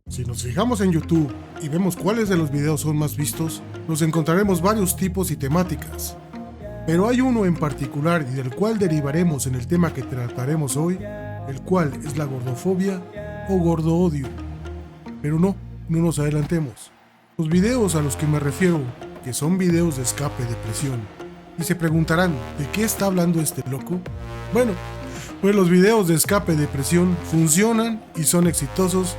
Si nos fijamos en YouTube y vemos cuáles de los videos son más vistos, nos encontraremos varios tipos y temáticas. Pero hay uno en particular y del cual derivaremos en el tema que trataremos hoy, el cual es la gordofobia o gordoodio. Pero no nos adelantemos. Los videos a los que me refiero, que son videos de escape de presión, y se preguntarán, ¿de qué está hablando este loco? Bueno, pues los videos de escape de presión funcionan y son exitosos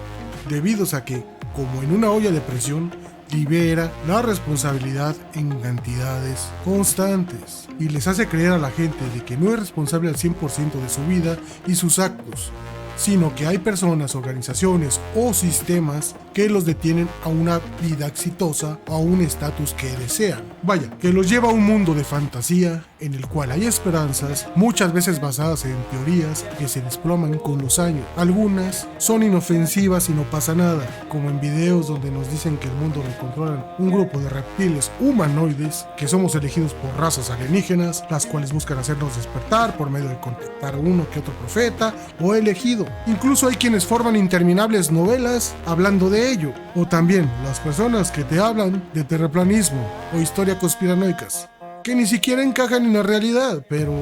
debido a que, como en una olla de presión, libera la responsabilidad en cantidades constantes y les hace creer a la gente de que no es responsable al 100% de su vida y sus actos, sino que hay personas, organizaciones o sistemas que los detienen a una vida exitosa o a un estatus que desean. Vaya, que los lleva a un mundo de fantasía en el cual hay esperanzas, muchas veces basadas en teorías que se desploman con los años. Algunas son inofensivas y no pasa nada, como en videos donde nos dicen que el mundo lo controlan un grupo de reptiles humanoides, que somos elegidos por razas alienígenas, las cuales buscan hacernos despertar por medio de contactar a uno que otro profeta o elegido. Incluso hay quienes forman interminables novelas hablando de ello, o también las personas que te hablan de terraplanismo o historias conspiranoicas, que ni siquiera encajan en la realidad, pero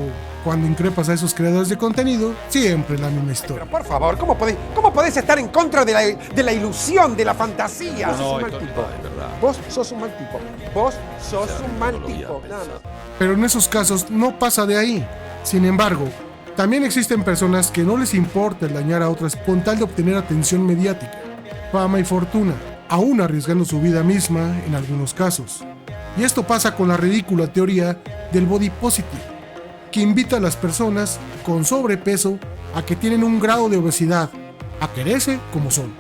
cuando increpas a esos creadores de contenido, siempre la misma historia. Pero por favor, ¿cómo podés estar en contra de la ilusión, de la fantasía? No, esto es verdad. Vos sos un mal tipo. Vos sos un mal tipo. No. Pero en esos casos no pasa de ahí. Sin embargo, también existen personas que no les importa el dañar a otras con tal de obtener atención mediática, fama y fortuna, aún arriesgando su vida misma en algunos casos. Y esto pasa con la ridícula teoría del body positive, que invita a las personas con sobrepeso a que tienen un grado de obesidad, a quererse como son,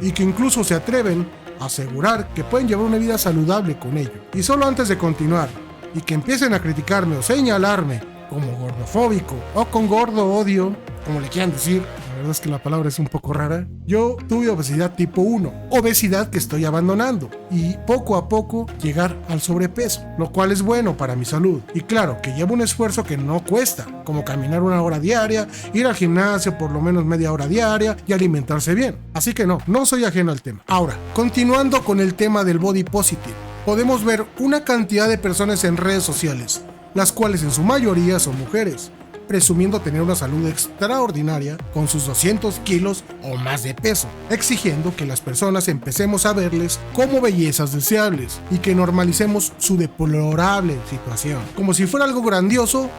y que incluso se atreven a asegurar que pueden llevar una vida saludable con ello. Y solo antes de continuar, y que empiecen a criticarme o señalarme como gordofóbico o con gordo odio, como le quieran decir, la verdad es que la palabra es un poco rara. Yo tuve obesidad tipo 1, obesidad que estoy abandonando, y poco a poco llegar al sobrepeso, lo cual es bueno para mi salud. Y claro, que lleva un esfuerzo que no cuesta, como caminar 1 hora diaria, ir al gimnasio por lo menos media hora diaria y alimentarse bien. Así que no soy ajeno al tema. Ahora, continuando con el tema del body positive, podemos ver una cantidad de personas en redes sociales, las cuales en su mayoría son mujeres, presumiendo tener una salud extraordinaria con sus 200 kilos o más de peso, exigiendo que las personas empecemos a verles como bellezas deseables y que normalicemos su deplorable situación, como si fuera algo grandioso,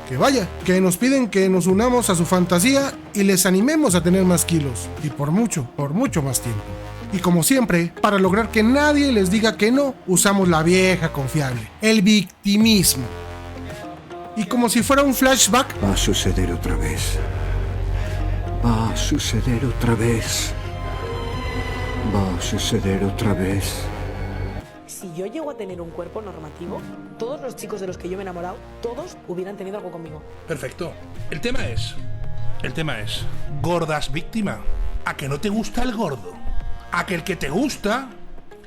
que nos piden que nos unamos a su fantasía y les animemos a tener más kilos, y por mucho más tiempo. Y como siempre, para lograr que nadie les diga que no, usamos la vieja confiable, el victimismo. Y como si fuera un flashback, va a suceder otra vez. Va a suceder otra vez. Va a suceder otra vez. Si yo llego a tener un cuerpo normativo, todos los chicos de los que yo me he enamorado, todos hubieran tenido algo conmigo. Perfecto. El tema es, ¿gordas víctima? ¿A que no te gusta el gordo? ¿A que el que te gusta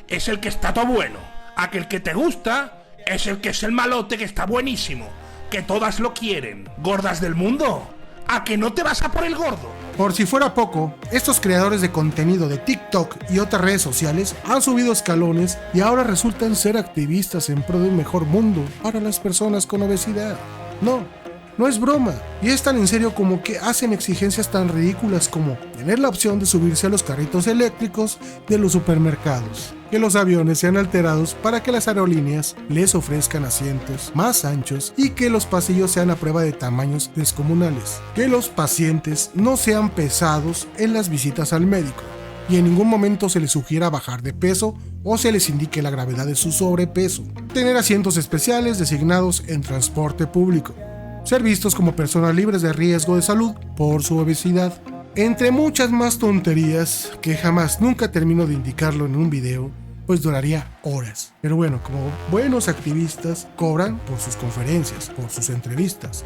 es el que está todo bueno? ¿A que el que te gusta es el que es el malote que está buenísimo? Que todas lo quieren. ¿Gordas del mundo? ¿A que no te vas a por el gordo? Por si fuera poco, estos creadores de contenido de TikTok y otras redes sociales han subido escalones y ahora resultan ser activistas en pro de un mejor mundo para las personas con obesidad. No es broma, y es tan en serio como que hacen exigencias tan ridículas como tener la opción de subirse a los carritos eléctricos de los supermercados, que los aviones sean alterados para que las aerolíneas les ofrezcan asientos más anchos y que los pasillos sean a prueba de tamaños descomunales, que los pacientes no sean pesados en las visitas al médico y en ningún momento se les sugiera bajar de peso o se les indique la gravedad de su sobrepeso, tener asientos especiales designados en transporte público, ser vistos como personas libres de riesgo de salud por su obesidad, entre muchas más tonterías que jamás nunca termino de indicarlo en un video, pues duraría horas. Pero bueno, como buenos activistas, cobran por sus conferencias, por sus entrevistas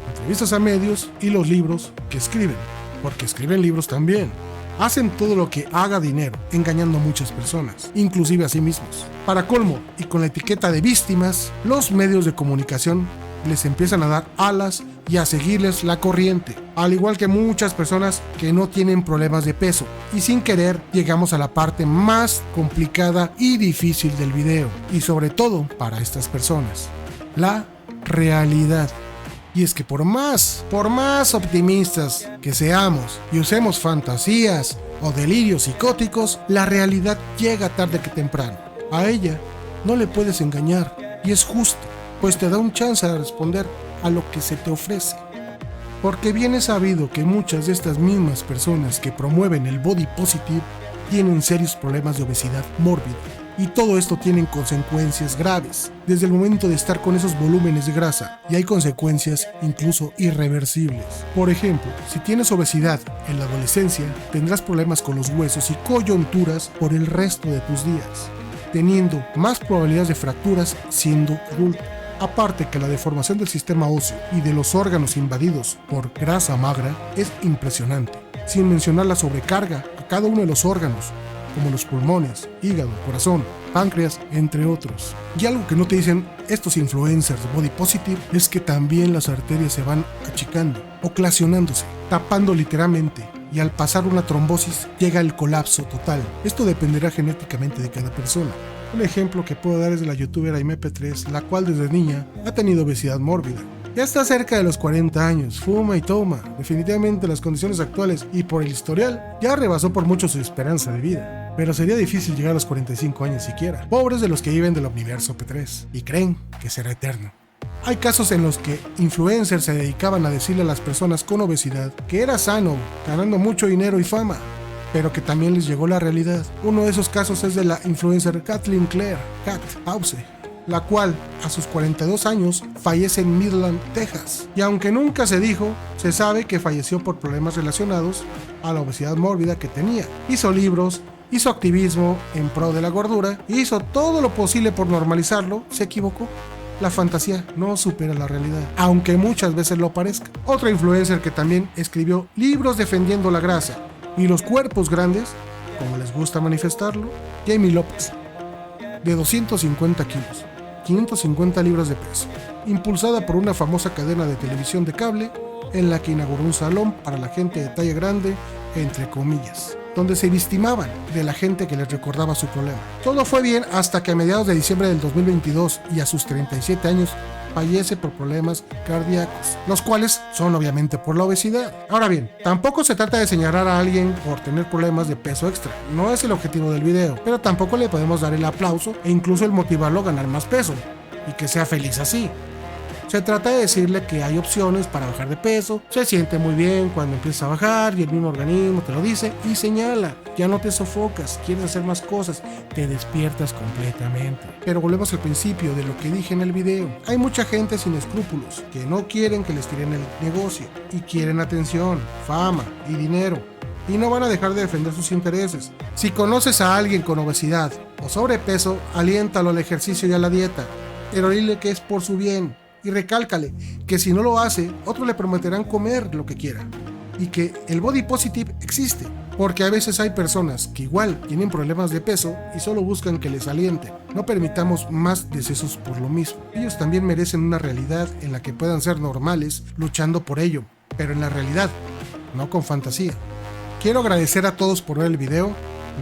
a medios y los libros que escriben, porque escriben libros también. hacen todo lo que haga dinero, engañando a muchas personas, inclusive a sí mismos. Para colmo, y con la etiqueta de víctimas, los medios de comunicación les empiezan a dar alas y a seguirles la corriente, al igual que muchas personas que no tienen problemas de peso. Y sin querer llegamos a la parte más complicada y difícil del video, y sobre todo para estas personas, la realidad. Y es que por más optimistas que seamos y usemos fantasías o delirios psicóticos, la realidad llega tarde que temprano. A ella no le puedes engañar, y es justo, pues te da un chance de responder a lo que se te ofrece. Porque bien es sabido que muchas de estas mismas personas que promueven el body positive tienen serios problemas de obesidad mórbida. Y todo esto tiene consecuencias graves, desde el momento de estar con esos volúmenes de grasa, y hay consecuencias incluso irreversibles. Por ejemplo, si tienes obesidad en la adolescencia, tendrás problemas con los huesos y coyunturas por el resto de tus días, teniendo más probabilidades de fracturas siendo adulto. Aparte que la deformación del sistema óseo y de los órganos invadidos por grasa magra es impresionante, sin mencionar la sobrecarga a cada uno de los órganos, como los pulmones, hígado, corazón, páncreas, entre otros. Y algo que no te dicen estos influencers body positive es que también las arterias se van achicando, oclasionándose, tapando literalmente, y al pasar una trombosis llega el colapso total. Esto dependerá genéticamente de cada persona. Un ejemplo que puedo dar es de la youtuber Aimee-P3, la cual desde niña ha tenido obesidad mórbida. Ya está cerca de los 40 años, fuma y toma. Definitivamente las condiciones actuales y por el historial ya rebasó por mucho su esperanza de vida. Pero sería difícil llegar a los 45 años siquiera. Pobres de los que viven del universo P3 y creen que será eterno. Hay casos en los que influencers se dedicaban a decirle a las personas con obesidad que era sano, ganando mucho dinero y fama, pero que también les llegó la realidad. Uno de esos casos es de la influencer Kathleen Clare, Kat Pause, la cual a sus 42 años fallece en Midland, Texas. Y aunque nunca se dijo, se sabe que falleció por problemas relacionados a la obesidad mórbida que tenía. Hizo libros, hizo activismo en pro de la gordura, hizo todo lo posible por normalizarlo. Se equivocó. La fantasía no supera la realidad, aunque muchas veces lo parezca. Otra influencer que también escribió libros defendiendo la grasa y los cuerpos grandes, como les gusta manifestarlo, Jamie López, de 250 kilos, 550 libras de peso, impulsada por una famosa cadena de televisión de cable, en la que inauguró un salón para la gente de talla grande, entre comillas, donde se victimaban de la gente que les recordaba su problema. Todo fue bien hasta que a mediados de diciembre del 2022 y a sus 37 años fallece por problemas cardíacos, los cuales son obviamente por la obesidad. Ahora bien, tampoco se trata de señalar a alguien por tener problemas de peso extra, no es el objetivo del video, pero tampoco le podemos dar el aplauso e incluso el motivarlo a ganar más peso y que sea feliz así. Se trata de decirle que hay opciones para bajar de peso, se siente muy bien cuando empiezas a bajar y el mismo organismo te lo dice y señala, ya no te sofocas, quieres hacer más cosas, te despiertas completamente. Pero volvemos al principio de lo que dije en el video, hay mucha gente sin escrúpulos que no quieren que les tiren el negocio y quieren atención, fama y dinero y no van a dejar de defender sus intereses. Si conoces a alguien con obesidad o sobrepeso, aliéntalo al ejercicio y a la dieta, pero dile que es por su bien. Y recálcale que si no lo hace, otros le prometerán comer lo que quiera. Y que el body positive existe. Porque a veces hay personas que igual tienen problemas de peso y solo buscan que les alienten. No permitamos más decesos por lo mismo. Ellos también merecen una realidad en la que puedan ser normales, luchando por ello. Pero en la realidad, no con fantasía. Quiero agradecer a todos por ver el video.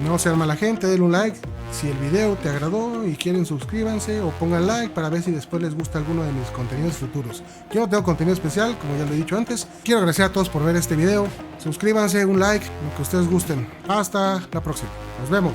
No sean mala gente, denle un like. Si el video te agradó y quieren, suscríbanse o pongan like para ver si después les gusta alguno de mis contenidos futuros. Yo no tengo contenido especial, como ya lo he dicho antes. Quiero agradecer a todos por ver este video. Suscríbanse, un like, lo que ustedes gusten. Hasta la próxima. Nos vemos.